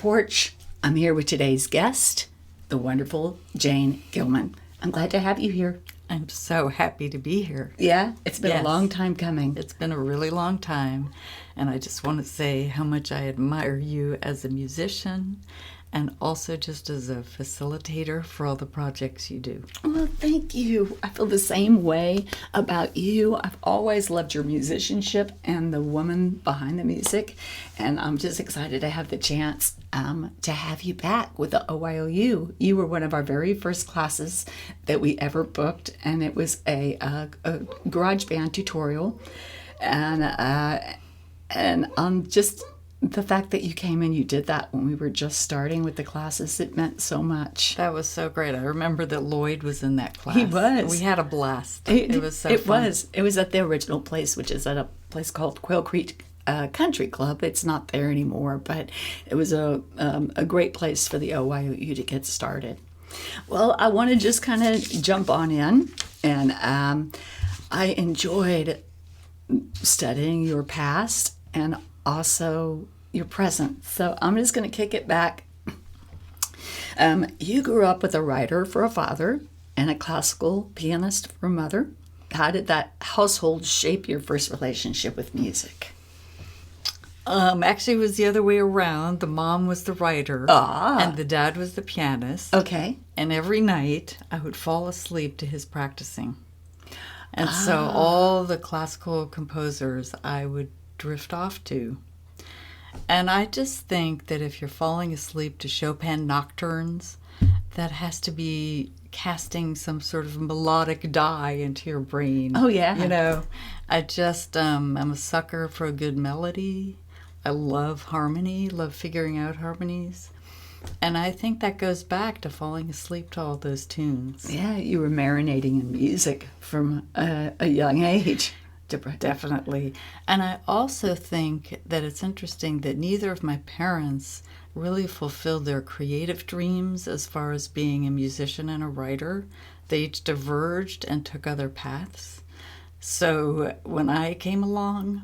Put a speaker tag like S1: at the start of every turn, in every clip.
S1: Porch. I'm here with today's guest, the wonderful Jane Gilman. I'm glad to have you here.
S2: I'm so happy to be here.
S1: Yeah, it's been a long time coming.
S2: It's been a really long time, and I just want to say how much I admire you as a musician and also just as a facilitator for all the projects you do.
S1: Well, thank you. I feel the same way about you. I've always loved your musicianship and the woman behind the music, and I'm just excited to have the chance to have you back with the OYOU. You were one of our very first classes that we ever booked, and it was a garage band tutorial, and just the fact that you came and you did that when we were just starting with the classes, it meant so much.
S2: That was so great. I remember that Lloyd was in that class.
S1: He was.
S2: We had a blast. It was so fun.
S1: It was at the original place, which is at a place called Quail Creek Country Club. It's not there anymore, but it was a great place for the OYOU to get started. Well, I want to just kind of jump on in, and I enjoyed studying your past and also your present. So I'm just going to kick it back. You grew up with a writer for a father and a classical pianist for a mother. How did that household shape your first relationship with music?
S2: Actually, it was the other way around. The mom was the writer, and the dad was the pianist.
S1: Okay.
S2: And every night, I would fall asleep to his practicing. And so all the classical composers I would drift off to. And I just think that if you're falling asleep to Chopin nocturnes, that has to be casting some sort of melodic dye into your brain.
S1: Oh, yeah.
S2: You know, I just, I'm a sucker for a good melody. I love harmony, love figuring out harmonies. And I think that goes back to falling asleep to all those tunes.
S1: Yeah, you were marinating in music from a young age.
S2: Definitely. And I also think that it's interesting that neither of my parents really fulfilled their creative dreams as far as being a musician and a writer. They each diverged and took other paths. So when I came along,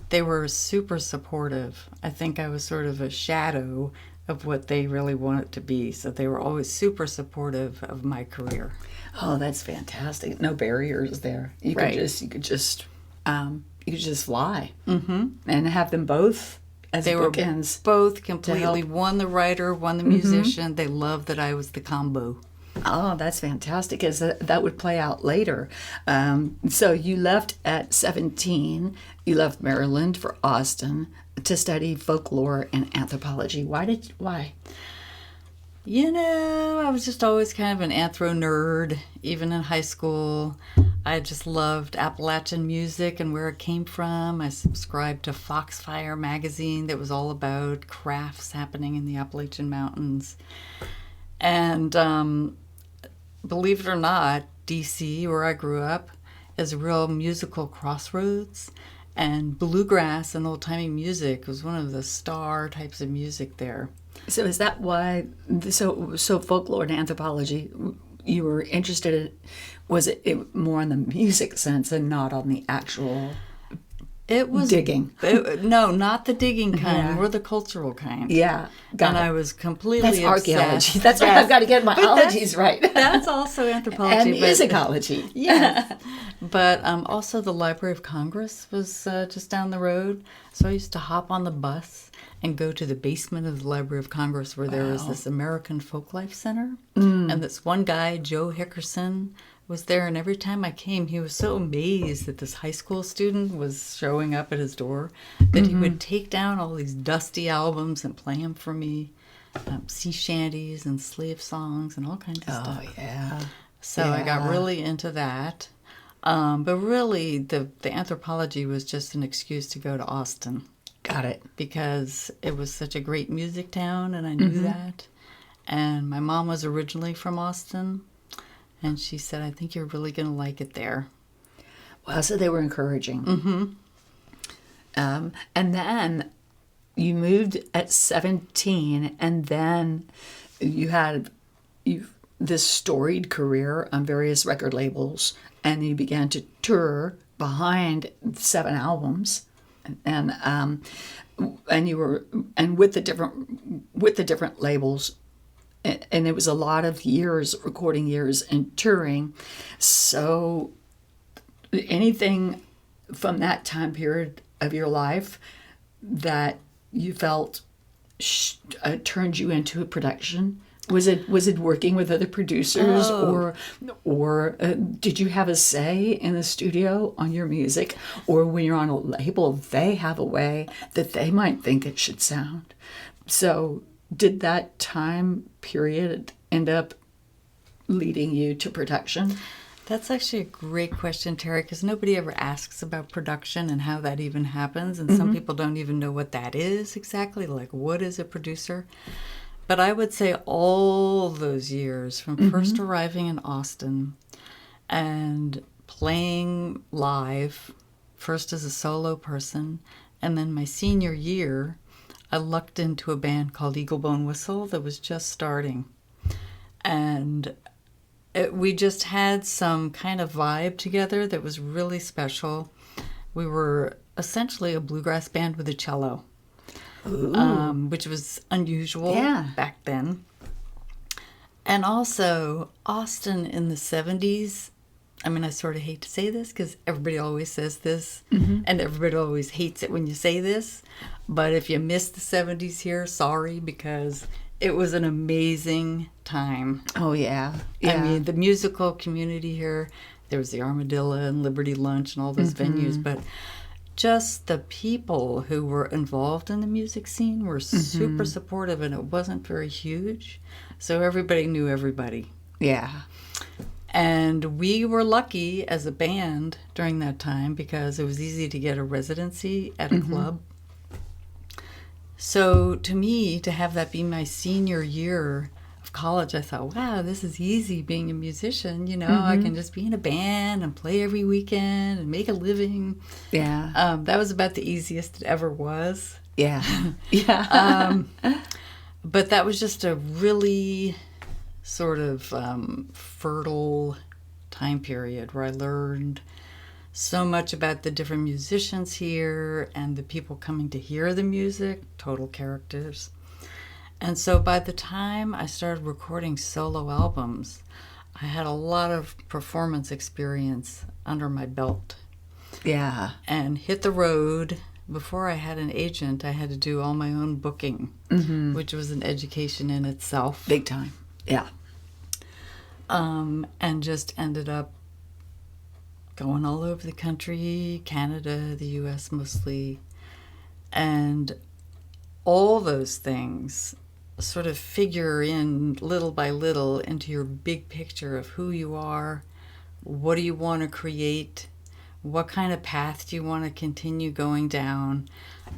S2: they were super supportive. I think I was sort of a shadow of what they really wanted to be. So they were always super supportive of my career.
S1: Oh, that's fantastic. No barriers there. You could just fly and have them both as bookends.
S2: They were both completely, one the writer, one the musician. They loved that I was the combo.
S1: Oh, that's fantastic, because that would play out later. So you left at 17. You left Maryland for Austin to study folklore and anthropology. Why?
S2: You know, I was just always kind of an anthro nerd, even in high school. I just loved Appalachian music and where it came from. I subscribed to Foxfire magazine that was all about crafts happening in the Appalachian Mountains. And believe it or not, D.C., where I grew up, is a real musical crossroads. And bluegrass and old-timey music was one of the star types of music there.
S1: So is that why, so folklore and anthropology, you were interested in, was it more on the music sense and not on the actual digging?
S2: No, not the digging kind. Yeah. We're the cultural kind.
S1: Yeah,
S2: I was completely
S1: That's
S2: obsessed.
S1: Archaeology. That's why I've got to get my ologies right.
S2: That's also anthropology.
S1: And musicology.
S2: Yeah. But also the Library of Congress was just down the road. So I used to hop on the bus and go to the basement of the Library of Congress where there was this American Folklife Center. And this one guy, Joe Hickerson, was there. And every time I came, he was so amazed that this high school student was showing up at his door that he would take down all these dusty albums and play them for me. Sea shanties and slave songs and all kinds of stuff.
S1: Oh, yeah.
S2: So I got really into that. But really, the anthropology was just an excuse to go to Austin.
S1: Got it.
S2: Because it was such a great music town, and I knew that. And my mom was originally from Austin, and she said, I think you're really going to like it there.
S1: Well, so they were encouraging. And then you moved at 17, and then you had this storied career on various record labels, and you began to tour behind 7 albums. and you were with the different labels, and it was a lot of years, recording years and touring. So anything from that time period of your life that you felt turned you into a production? Was it working with other producers, or did you have a say in the studio on your music, or when you're on a label, they have a way that they might think it should sound? So did that time period end up leading you to production?
S2: That's actually a great question, Terry, because nobody ever asks about production and how that even happens, and some people don't even know what that is exactly, like what is a producer? But I would say all those years, from first arriving in Austin and playing live, first as a solo person, and then my senior year, I lucked into a band called Eagle Bone Whistle that was just starting. And we just had some kind of vibe together that was really special. We were essentially a bluegrass band with a cello. Which was unusual back then. And also, Austin in the 70s, I mean, I sort of hate to say this because everybody always says this, and everybody always hates it when you say this. But if you missed the 70s here, sorry, because it was an amazing time.
S1: Oh, yeah.
S2: I mean, the musical community here, there was the Armadillo and Liberty Lunch and all those venues, but just the people who were involved in the music scene were super supportive, and it wasn't very huge. So everybody knew everybody.
S1: Yeah.
S2: And we were lucky as a band during that time because it was easy to get a residency at a club. So to me, to have that be my senior year of college, I thought, wow, this is easy being a musician. You know, I can just be in a band and play every weekend and make a living.
S1: Yeah.
S2: That was about the easiest it ever was.
S1: Yeah. Yeah.
S2: But that was just a really sort of fertile time period where I learned so much about the different musicians here and the people coming to hear the music, total characters. And so by the time I started recording solo albums, I had a lot of performance experience under my belt.
S1: Yeah.
S2: And hit the road. Before I had an agent, I had to do all my own booking, which was an education in itself.
S1: Big time. Yeah.
S2: And just ended up going all over the country, Canada, the U.S. mostly. And all those things sort of figure in little by little into your big picture of who you are, what do you want to create, what kind of path do you want to continue going down.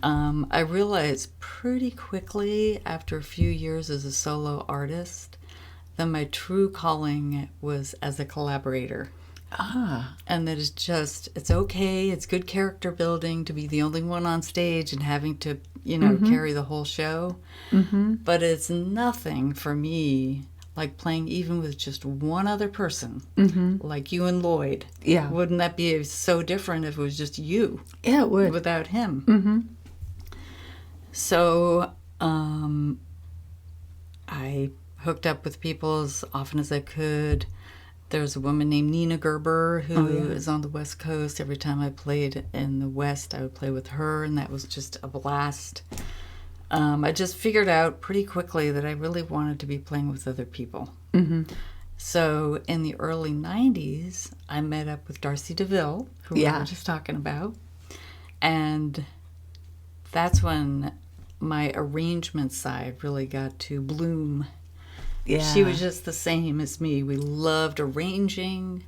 S2: I realized pretty quickly after a few years as a solo artist that my true calling was as a collaborator. And that it's okay, it's good character building to be the only one on stage and having to, carry the whole show. But it's nothing for me like playing even with just one other person, like you and Lloyd.
S1: Yeah.
S2: Wouldn't that be so different if it was just you?
S1: Yeah, it would.
S2: Without him. So I hooked up with people as often as I could. There's a woman named Nina Gerber who is on the West Coast. Every time I played in the West, I would play with her, and that was just a blast. I just figured out pretty quickly that I really wanted to be playing with other people. So in the early 90s, I met up with Darcy DeVille, who we were just talking about. And that's when my arrangement side really got to bloom.
S1: Yeah.
S2: She was just the same as me. We loved arranging.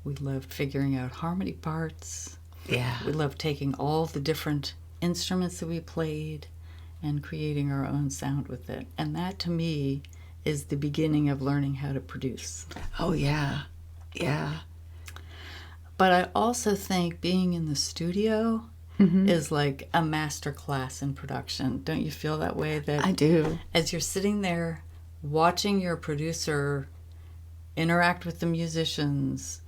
S2: We loved figuring out harmony parts.
S1: Yeah.
S2: We loved taking all the different instruments that we played and creating our own sound with it. And that, to me, is the beginning of learning how to produce.
S1: Oh, yeah. Yeah.
S2: But I also think being in the studio is like a master class in production. Don't you feel that way? That
S1: I do.
S2: As you're sitting there watching your producer interact with the musicians,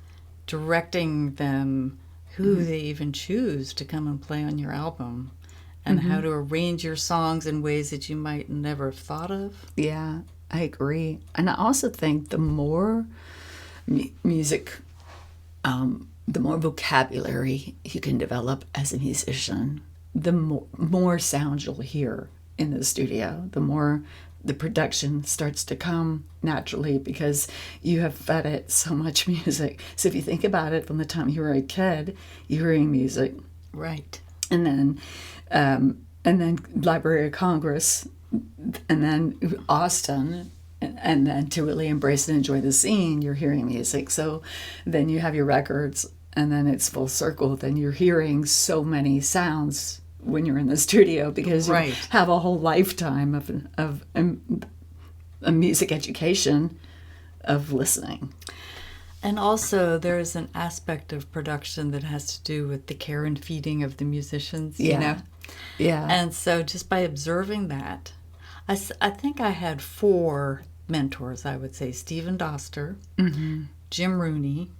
S2: directing them, who they even choose to come and play on your album, and how to arrange your songs in ways that you might never have thought of.
S1: Yeah, I agree. And I also think the more music, the more vocabulary you can develop as a musician, the more sounds you'll hear in the studio, the more the production starts to come naturally because you have fed it so much music. So if you think about it, from the time you were a kid, you're hearing music.
S2: Right.
S1: And then Library of Congress, and then Austin, and then to really embrace and enjoy the scene, you're hearing music. So then you have your records, and then it's full circle. Then you're hearing so many sounds when you're in the studio because you have a whole lifetime of a music education of listening.
S2: And also there's an aspect of production that has to do with the care and feeding of the musicians, you know?
S1: Yeah.
S2: And so just by observing that, I think I had 4 mentors, I would say. Stephen Doster, Jim Rooney,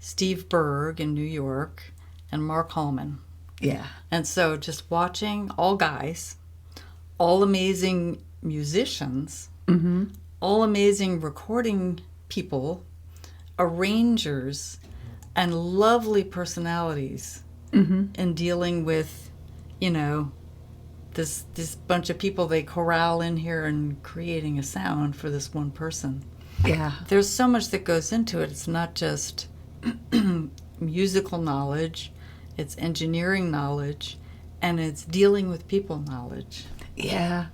S2: Steve Berg in New York, and Mark Hallman.
S1: Yeah.
S2: And so just watching all guys, all amazing musicians, all amazing recording people, arrangers, and lovely personalities in dealing with, you know, this bunch of people they corral in here and creating a sound for this one person.
S1: Yeah.
S2: There's so much that goes into it. It's not just musical knowledge, it's engineering knowledge, and it's dealing with people knowledge.
S1: Yeah,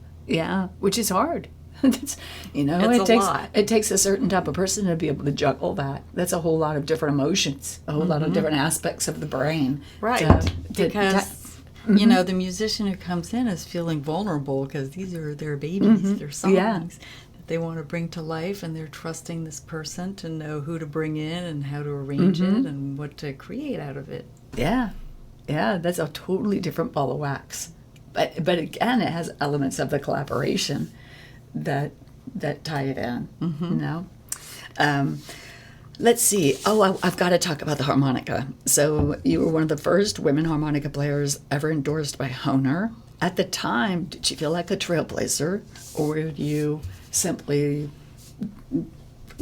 S1: which is hard. It's
S2: a lot.
S1: It takes a certain type of person to be able to juggle that. That's a whole lot of different emotions, a whole lot of different aspects of the brain.
S2: Right, because you know, the musician who comes in is feeling vulnerable because these are their babies, their songs that they want to bring to life, and they're trusting this person to know who to bring in and how to arrange it and what to create out of it.
S1: Yeah, that's a totally different ball of wax. But again, it has elements of the collaboration that tie it in. You know. Let's see. I've got to talk about the harmonica. So you were one of the first women harmonica players ever endorsed by Hohner. At the time, did you feel like a trailblazer, or were you simply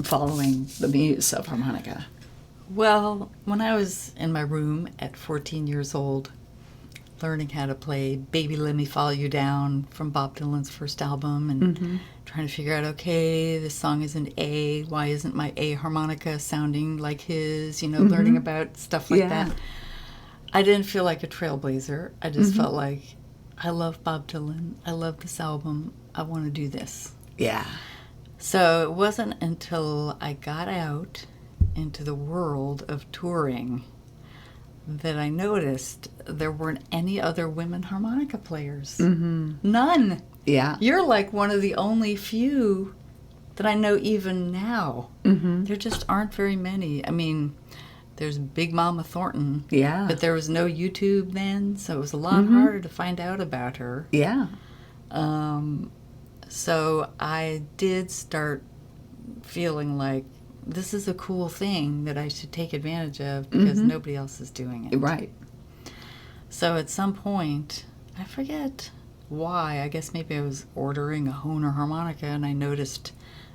S1: following the muse of harmonica?
S2: Well, when I was in my room at 14 years old, learning how to play Baby Let Me Follow You Down from Bob Dylan's first album, and trying to figure out, okay, this song is in A, why isn't my A harmonica sounding like his, you know, learning about stuff like that. I didn't feel like a trailblazer. I just felt like, I love Bob Dylan, I love this album, I want to do this.
S1: Yeah.
S2: So it wasn't until I got out into the world of touring that I noticed there weren't any other women harmonica players. None.
S1: Yeah.
S2: You're like one of the only few that I know even now. There just aren't very many. I mean, there's Big Mama Thornton.
S1: Yeah.
S2: But there was no YouTube then, so it was a lot harder to find out about her.
S1: Yeah.
S2: So I did start feeling like this is a cool thing that I should take advantage of because nobody else is doing it.
S1: Right.
S2: So at some point, I forget why, I guess maybe I was ordering a Hohner harmonica and I noticed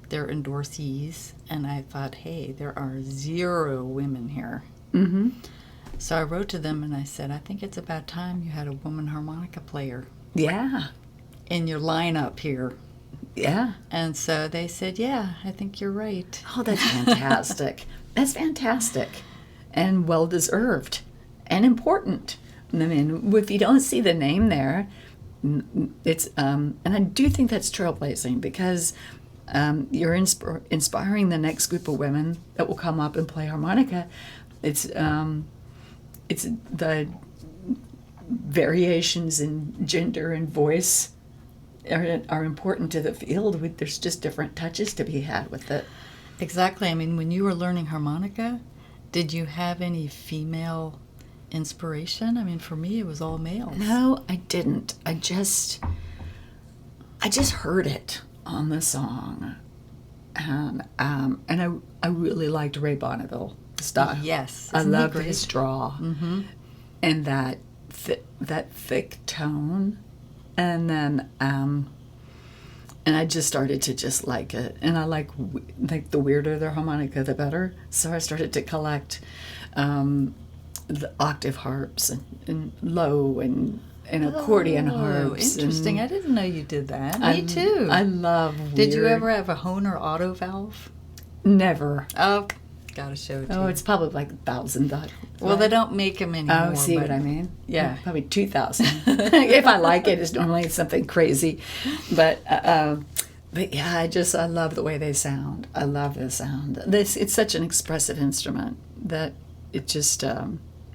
S2: their endorsees and I thought, hey, there are 0 women here. So I wrote to them and I said, I think it's about time you had a woman harmonica player in your lineup here.
S1: Yeah.
S2: And so they said, yeah, I think you're right.
S1: Oh, that's fantastic. That's fantastic. And well-deserved. And important. I mean, if you don't see the name there, it's, and I do think that's trailblazing because you're inspiring the next group of women that will come up and play harmonica. It's the variations in gender and voice are important to the field. There's just different touches to be had with it.
S2: Exactly. I mean, when you were learning harmonica, did you have any female inspiration? I mean, for me, it was all males.
S1: No, I didn't. I just heard it on the song, and I really liked Ray Bonneville style.
S2: Yes.
S1: I
S2: Isn't he
S1: love
S2: great?
S1: his draw and that thick tone, and then and I just started to just like it, and I like the weirder their harmonica, the better. So I started to collect the octave harps and low and accordion harps.
S2: Interesting.
S1: And
S2: I didn't know you did that. Me too.
S1: I love weird.
S2: Did you ever have a Hohner auto valve?
S1: Never.
S2: Oh, gotta show it to you.
S1: Oh, it's probably like $1,000.
S2: Well, they don't make them anymore.
S1: Oh, see
S2: but
S1: what I mean?
S2: Yeah.
S1: Probably 2,000. If I like it, it's normally something crazy. But yeah, I love the way they sound. I love the sound. It's such an expressive instrument that it just.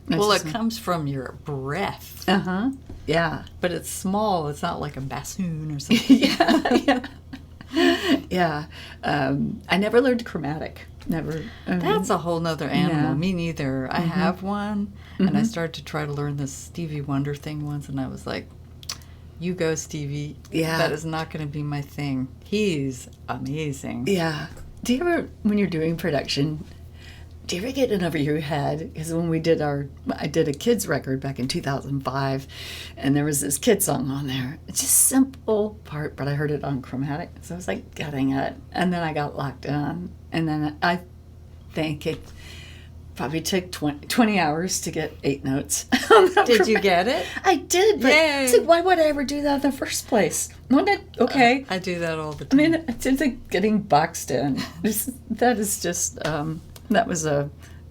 S2: Well, it comes from your breath.
S1: Yeah.
S2: But it's small. It's not like a bassoon or something.
S1: Yeah. I never learned chromatic. Never.
S2: That's a whole nother animal.
S1: Yeah.
S2: Me neither. I have one, and I started to try to learn this Stevie Wonder thing once, and I was like, you go, Stevie.
S1: Yeah.
S2: That is not going to be my thing. He's amazing.
S1: Yeah. Do you ever, when you're doing production, do you ever get it over your head? Because when I did a kids record back in 2005, and there was this kid song on there. It's just a simple part, but I heard it on chromatic, so I was like getting it. And then I got locked in, and then I think it probably took 20 hours to get 8 notes.
S2: Did you get it?
S1: I did, but
S2: Yay.
S1: it's like, why would I ever do that in the first place? Wasn't it okay?
S2: I do that all the
S1: I
S2: time.
S1: mean, it's like getting boxed in. That is just, that was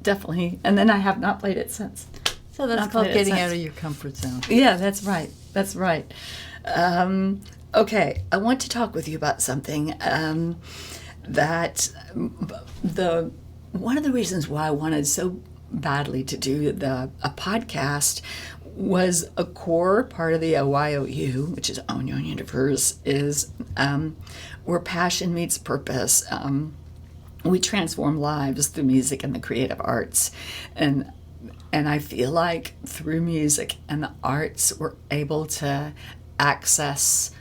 S1: definitely, and then I have not played it since.
S2: So that's
S1: Not
S2: called
S1: played it
S2: getting
S1: since.
S2: out of your comfort zone.
S1: Yeah, that's right. That's right. Okay, I want to talk with you about something that one of the reasons why I wanted so badly to do a podcast was a core part of the OYOU, which is Own Your Universe, is where passion meets purpose. We transform lives through music and the creative arts, and I feel like through music and the arts, we're able to access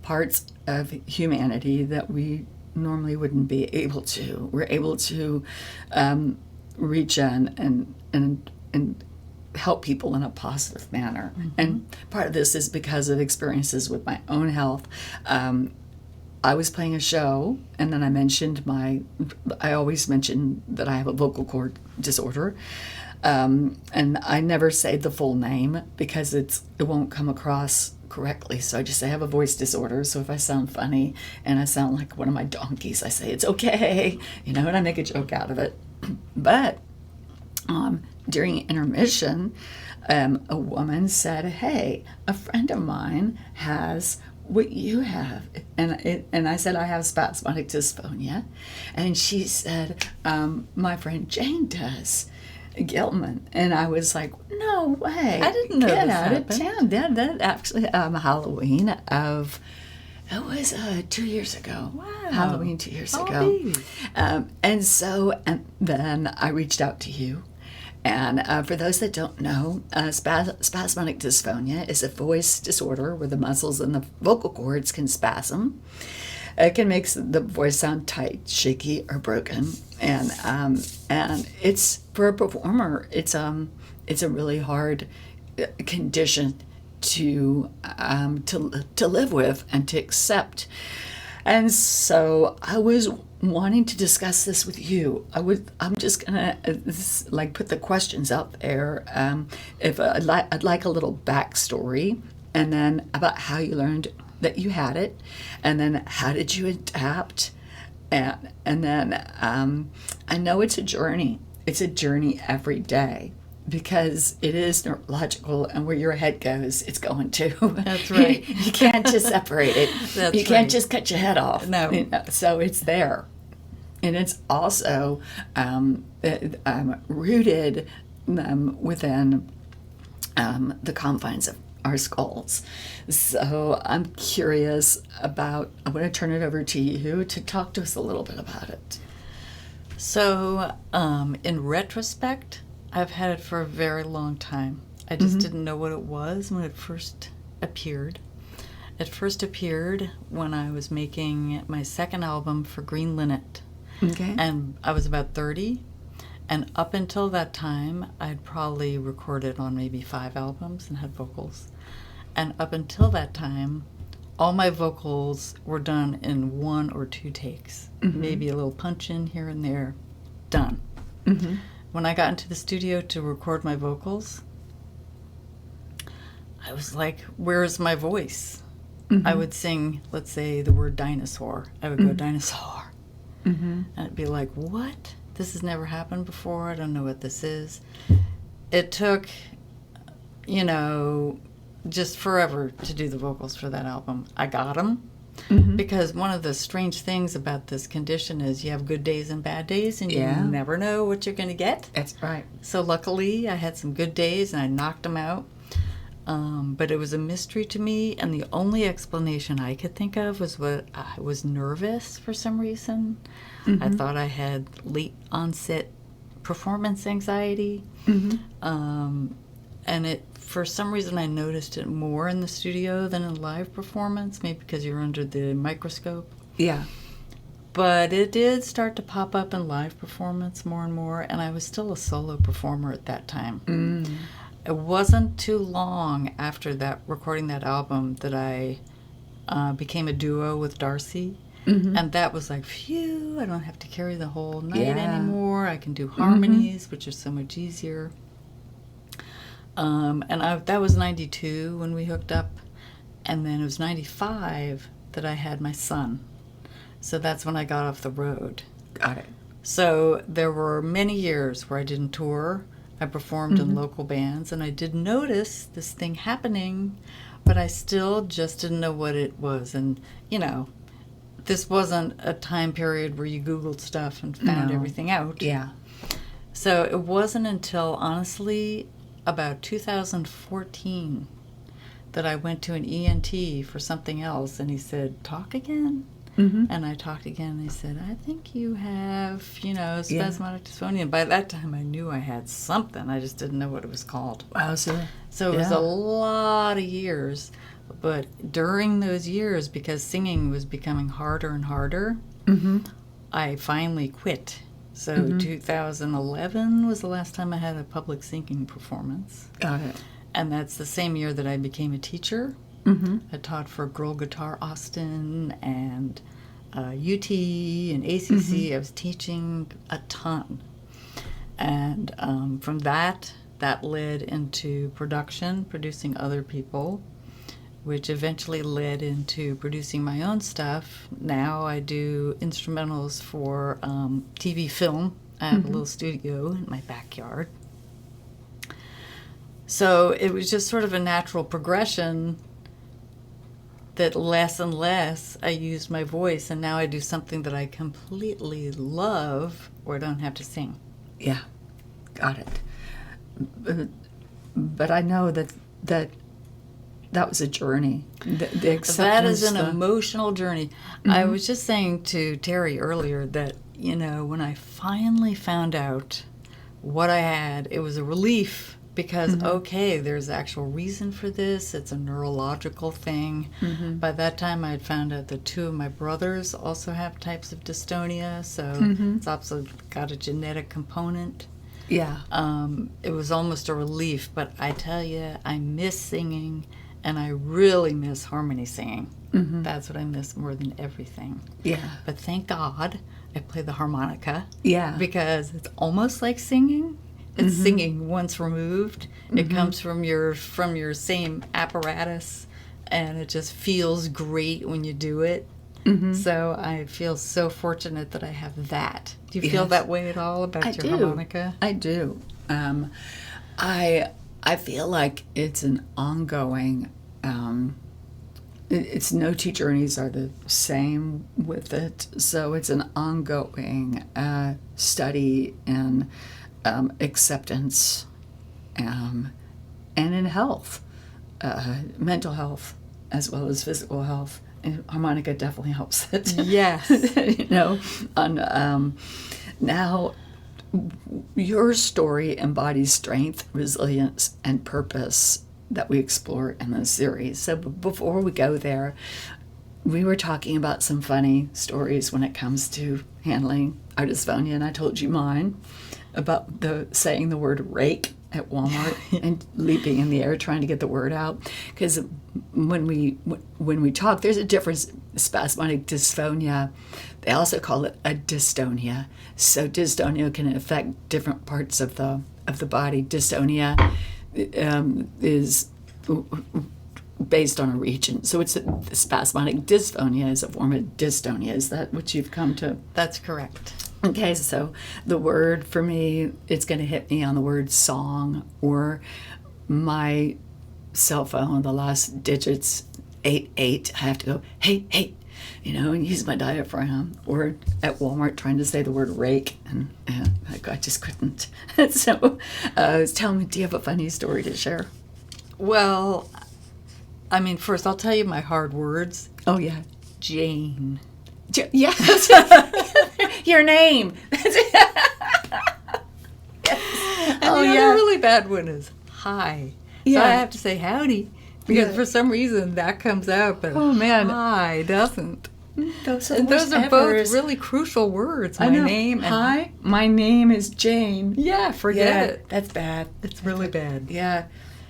S1: parts of humanity that we normally wouldn't be able to. We're able to reach in and help people in a positive manner. And part of this is because of experiences with my own health. I was playing a show, and then I always mention that I have a vocal cord disorder. And I never say the full name because it won't come across correctly. So I just say I have a voice disorder. So if I sound funny and I sound like one of my donkeys, I say it's okay, and I make a joke out of it. But during intermission, a woman said, "Hey, a friend of mine has what you have," and I said I have spasmodic dysphonia, and she said my friend Jane does. Gilman, and I was like, "No way!
S2: I didn't know
S1: Get
S2: this
S1: out
S2: happened."
S1: of town." That actually Halloween of it was 2 years ago.
S2: Wow.
S1: Halloween 2 years
S2: Oh,
S1: ago.
S2: baby.
S1: And then I reached out to you. And for those that don't know, spasmodic dysphonia is a voice disorder where the muscles in the vocal cords can spasm. It can make the voice sound tight, shaky, or broken. And it's for a performer, it's a really hard condition to live with and to accept. And so I was wanting to discuss this with you. I'm just gonna put the questions out there. If I'd like a little backstory, and then about how you learned that you had it, and then how did you adapt, and then I know it's a journey. It's a journey every day. Because it is neurological, and where your head goes, it's going too.
S2: That's right.
S1: You can't just separate it.
S2: That's
S1: you can't
S2: right.
S1: just cut your head off.
S2: No.
S1: So it's there. And it's also rooted within the confines of our skulls. So I'm curious about, I'm going to turn it over to you to talk to us a little bit about it.
S2: So, in retrospect, I've had it for a very long time. I just didn't know what it was when it first appeared. It first appeared when I was making my second album for Green Linnet.
S1: Okay.
S2: And I was about 30. And up until that time, I'd probably recorded on maybe 5 albums and had vocals. And up until that time, all my vocals were done in 1 or 2 takes. Maybe a little punch in here and there. Done. When I got into the studio to record my vocals, I was like, where's my voice? I would sing, let's say, the word dinosaur. I would go, dinosaur. And it'd be like, what? This has never happened before. I don't know what this is. It took, just forever to do the vocals for that album. I got them because one of the strange things about this condition is you have good days and bad days, and you never know what you're going to get.
S1: That's right.
S2: So luckily, I had some good days, and I knocked them out. But it was a mystery to me, and the only explanation I could think of was what I was nervous for some reason. I thought I had late onset performance anxiety, and it, for some reason, I noticed it more in the studio than in live performance, maybe because you're under the microscope.
S1: Yeah.
S2: But it did start to pop up in live performance more and more, and I was still a solo performer at that time. It wasn't too long after that, recording that album, that I became a duo with Darcy. And that was like, phew, I don't have to carry the whole night anymore. I can do harmonies, which are so much easier. That was 92 when we hooked up. And then it was 95 that I had my son. So that's when I got off the road.
S1: Got it.
S2: So there were many years where I didn't tour. I performed in local bands, and I did notice this thing happening, but I still just didn't know what it was. And, this wasn't a time period where you Googled stuff and found everything out.
S1: Yeah.
S2: So it wasn't until, honestly, about 2014 that I went to an ENT for something else, and he said, talk again? And I talked again, and they said, I think you have, spasmodic dysphonia. And by that time, I knew I had something. I just didn't know what it was called.
S1: Wow,
S2: So it was a lot of years. But during those years, because singing was becoming harder and harder, I finally quit. So 2011 was the last time I had a public singing performance.
S1: Got it.
S2: And that's the same year that I became a teacher. I taught for Girl Guitar Austin and UT and ACC. I was teaching a ton. And from that led into producing other people, which eventually led into producing my own stuff. Now I do instrumentals for TV film. I have a little studio in my backyard. So it was just sort of a natural progression that less and less I used my voice, and now I do something that I completely love where I don't have to sing.
S1: Yeah, got it. But I know that was a journey. The acceptance.
S2: That is an emotional journey. I was just saying to Terri earlier that, when I finally found out what I had, it was a relief. Because, okay, there's actual reason for this. It's a neurological thing. By that time, I had found out that 2 of my brothers also have types of dystonia, so it's also got a genetic component.
S1: Yeah.
S2: It was almost a relief, but I tell you, I miss singing, and I really miss harmony singing. That's what I miss more than everything.
S1: Yeah.
S2: But thank God I play the harmonica.
S1: Yeah.
S2: Because it's almost like singing. It's singing once removed. It comes from your same apparatus, and it just feels great when you do it. So I feel so fortunate that I have that. Do you feel that way at all about your harmonica?
S1: I do. I feel like it's an ongoing. It's no 2 journeys are the same with it. So it's an ongoing study in acceptance and in health, mental health as well as physical health. And harmonica definitely helps it.
S2: Yes.
S1: Now your story embodies strength, resilience, and purpose that we explore in this series. So before we go there, we were talking about some funny stories when it comes to handling our dysphonia, and I told you mine. about the saying the word rake at Walmart and leaping in the air trying to get the word out. Because when we talk, there's a difference. Spasmodic dysphonia, they also call it a dystonia. So dystonia can affect different parts of the body. Dystonia is based on a region. So it's spasmodic dysphonia is a form of dystonia. Is that what you've come to?
S2: That's correct.
S1: Okay, so the word for me, it's going to hit me on the word song, or my cell phone, the last digits, 88. I have to go, hey, hey, and use my diaphragm. Or at Walmart trying to say the word rake, and I just couldn't. So tell me, do you have a funny story to share?
S2: Well, I mean, first I'll tell you my hard words.
S1: Oh, yeah.
S2: Jane.
S1: Yeah. Your name.
S2: And the other really bad one is hi.
S1: Yeah.
S2: So I have to say howdy because for some reason that comes out, but hi doesn't.
S1: Those
S2: are both really crucial words. My name and
S1: hi. My name is Jane.
S2: Yeah, forget it.
S1: That's bad.
S2: It's really bad.
S1: Yeah.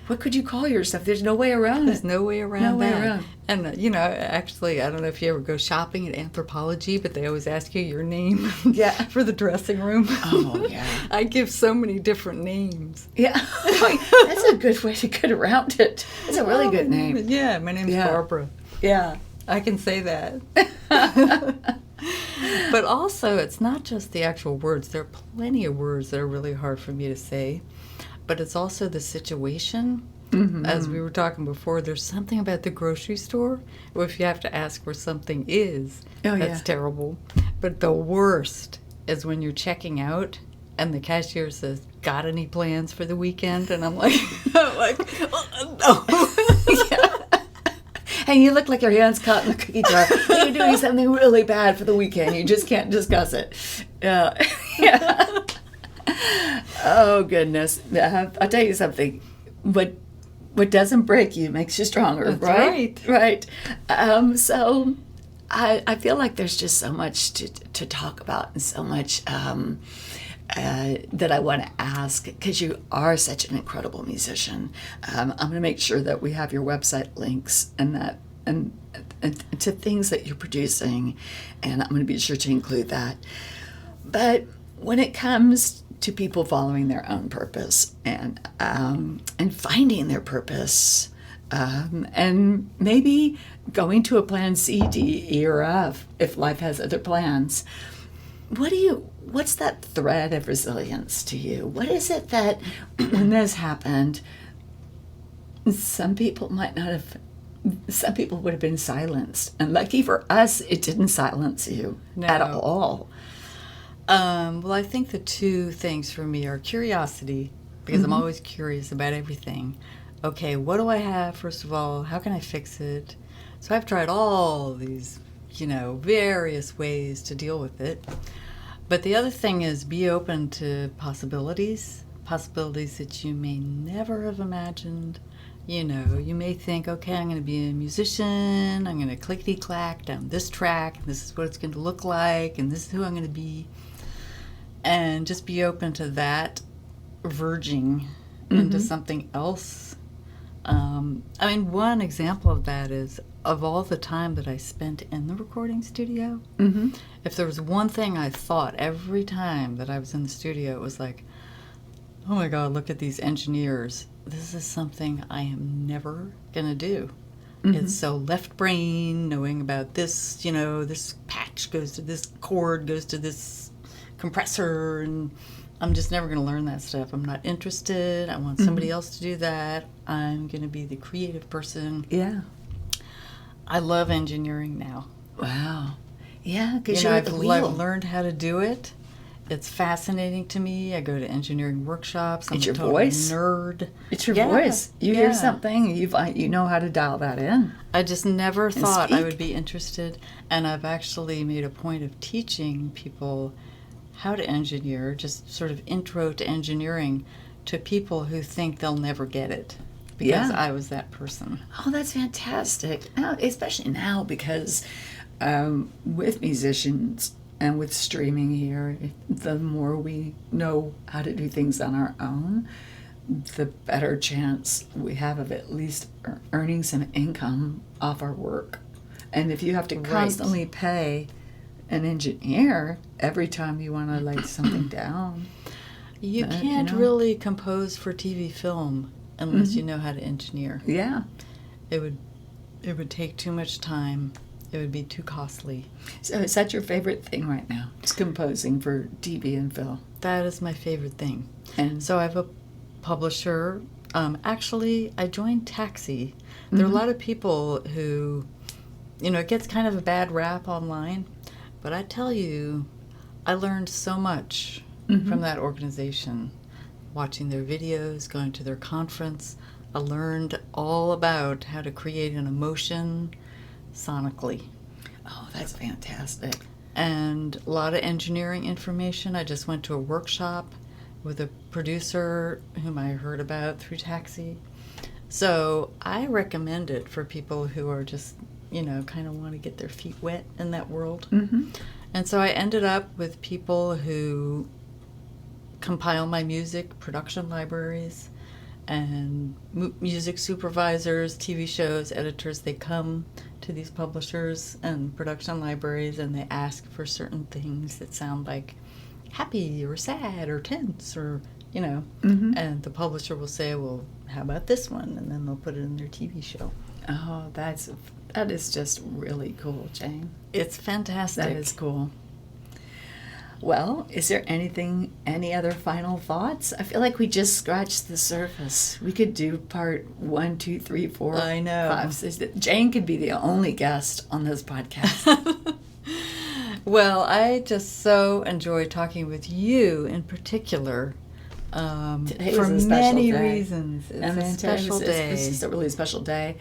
S1: What could you call yourself? There's no way around
S2: There's no way around
S1: way
S2: that.
S1: around.
S2: And, actually, I don't know if you ever go shopping at Anthropology, but they always ask you your name for the dressing room.
S1: Oh, yeah.
S2: I give so many different names.
S1: Yeah. That's a good way to get around it. It's a really good name.
S2: Yeah, my name's Barbara.
S1: Yeah.
S2: I can say that. But also, it's not just the actual words. There are plenty of words that are really hard for me to say. But it's also the situation. Mm-hmm. As we were talking before, there's something about the grocery store where if you have to ask where something is, that's terrible. But the worst is when you're checking out and the cashier says, "Got any plans for the weekend?" And I'm like, no.
S1: And you look like your hand's caught in the cookie jar. You're doing something really bad for the weekend. You just can't discuss it. Yeah. Oh, goodness. I'll tell you something. What doesn't break you makes you stronger,
S2: That's
S1: right? Right. So I feel like there's just so much to talk about and so much that I want to ask, because you are such an incredible musician. I'm going to make sure that we have your website links and to things that you're producing, and I'm going to be sure to include that. But when it comes to people following their own purpose and finding their purpose, and maybe going to a plan C, D, E, or F if life has other plans, what's that thread of resilience to you? What is it that when this happened, some people would have been silenced, and lucky for us, it didn't silence you at all.
S2: Well, I think the two things for me are curiosity, because I'm always curious about everything. Okay, what do I have, first of all? How can I fix it? So I've tried all these, various ways to deal with it. But the other thing is be open to possibilities that you may never have imagined. You may think, okay, I'm going to be a musician, I'm going to clickety-clack down this track, and this is what it's going to look like, and this is who I'm going to be. And just be open to that verging into something else. One example of that is, of all the time that I spent in the recording studio, if there was one thing I thought every time that I was in the studio, it was like, oh my God, look at these engineers. This is something I am never going to do. It's so left brain, knowing about this, this patch goes to this chord, goes to this compressor, and I'm just never going to learn that stuff. I'm not interested. I want somebody else to do that. I'm going to be the creative person.
S1: Yeah.
S2: I love engineering now.
S1: Wow. Yeah, because you're at the wheel.
S2: I've learned how to do it. It's fascinating to me. I go to engineering workshops. I'm a total nerd.
S1: It's your voice. You hear something, you know how to dial that in.
S2: I just never thought I would be interested, and I've actually made a point of teaching people how to engineer, just sort of intro to engineering, to people who think they'll never get it, because I was that person.
S1: Oh, that's fantastic. Now, especially now, because with musicians, And with streaming here, the more we know how to do things on our own, the better chance we have of at least earning some income off our work. And if you have to constantly pay an engineer every time you want to lay something down,
S2: you can't really compose for TV film unless you know how to engineer.
S1: Yeah.
S2: It would take too much time. It would be too costly.
S1: So is that your favorite thing right now? It's composing for TV and film.
S2: That is my favorite thing.
S1: And
S2: so I have a publisher. Actually, I joined Taxi. There are a lot of people who, it gets kind of a bad rap online. But I tell you, I learned so much from that organization. Watching their videos, going to their conference. I learned all about how to create an emotion sonically.
S1: Oh, that's fantastic.
S2: And a lot of engineering information. I just went to a workshop with a producer whom I heard about through Taxi. So I recommend it for people who are just, kind of want to get their feet wet in that world. And so I ended up with people who compile my music, production libraries, and music supervisors, TV shows, editors. They come to these publishers and production libraries and they ask for certain things that sound like happy or sad or tense or, and the publisher will say, well, how about this one? And then they'll put it in their TV show.
S1: Oh, that is just really cool, Jane.
S2: It's fantastic.
S1: That is cool. Well, is there any other final thoughts? I feel like we just scratched the surface. We could do part 1, 2, 3, 4,
S2: I know.
S1: 5, 6. Jane could be the only guest on this podcast.
S2: Well, I just so enjoy talking with you in particular.
S1: Today
S2: for
S1: was a special
S2: many
S1: day.
S2: reasons. It's a special day.
S1: This is a really special day.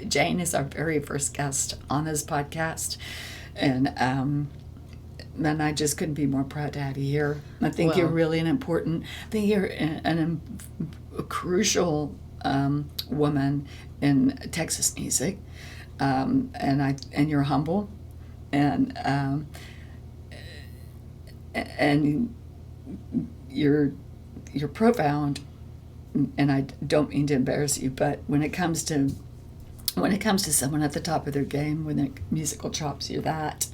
S1: Jane is our very first guest on this podcast. And I just couldn't be more proud to have you here. I think you're really I think you're a crucial woman in Texas music. And you're humble. And you're profound, and I don't mean to embarrass you, but when it comes to someone at the top of their game, when they're musical chops, you're that.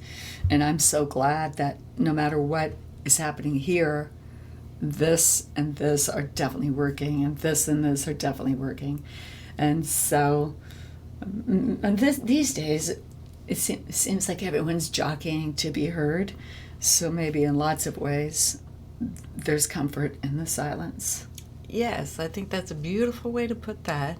S1: And I'm so glad that no matter what is happening here, this and this are definitely working, and this are definitely working. And so these days, it seems like everyone's jockeying to be heard. So maybe in lots of ways, there's comfort in the silence.
S2: Yes, I think that's a beautiful way to put that.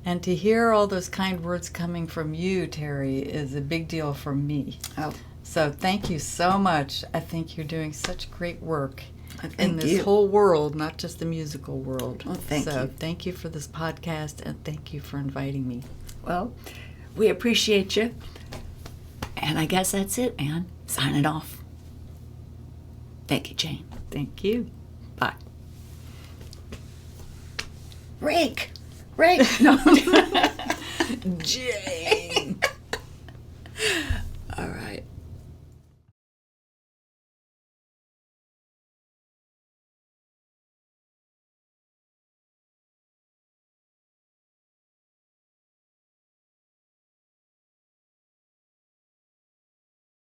S2: And to hear all those kind words coming from you, Terri, is a big deal for me.
S1: Oh.
S2: So thank you so much. I think you're doing such great work
S1: in
S2: this whole world, not just the musical world.
S1: Well, thank you.
S2: So thank you for this podcast, and thank you for inviting me.
S1: Well, we appreciate you. And I guess that's it, man. Signing off. Thank you, Jane.
S2: Thank you.
S1: Bye. Rake! No.
S2: Jay!